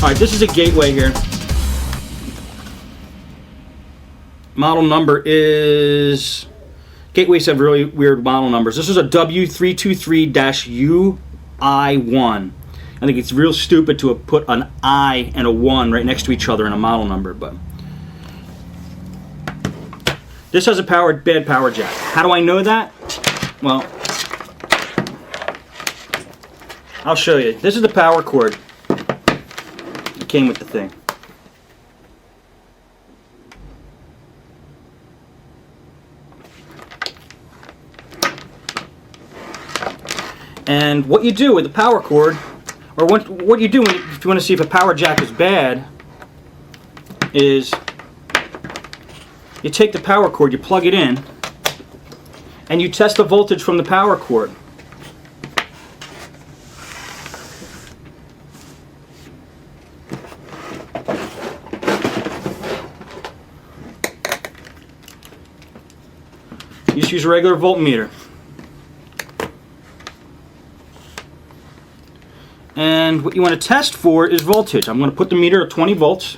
Alright, this is a Gateway here. Model number is... Gateways have really weird model numbers. This is a W323-UI1. I think it's real stupid to have put an I and a 1 right next to each other in a model number, but... This has a bad power jack. How do I know that? Well, I'll show you. This is the power cord that came with the thing. And what you do with the power cord, or what you do if you want to see if a power jack is bad, is you take the power cord, you plug it in, and you test the voltage from the power cord. You just use a regular voltmeter. And what you want to test for is voltage. I'm going to put the meter at 20 volts.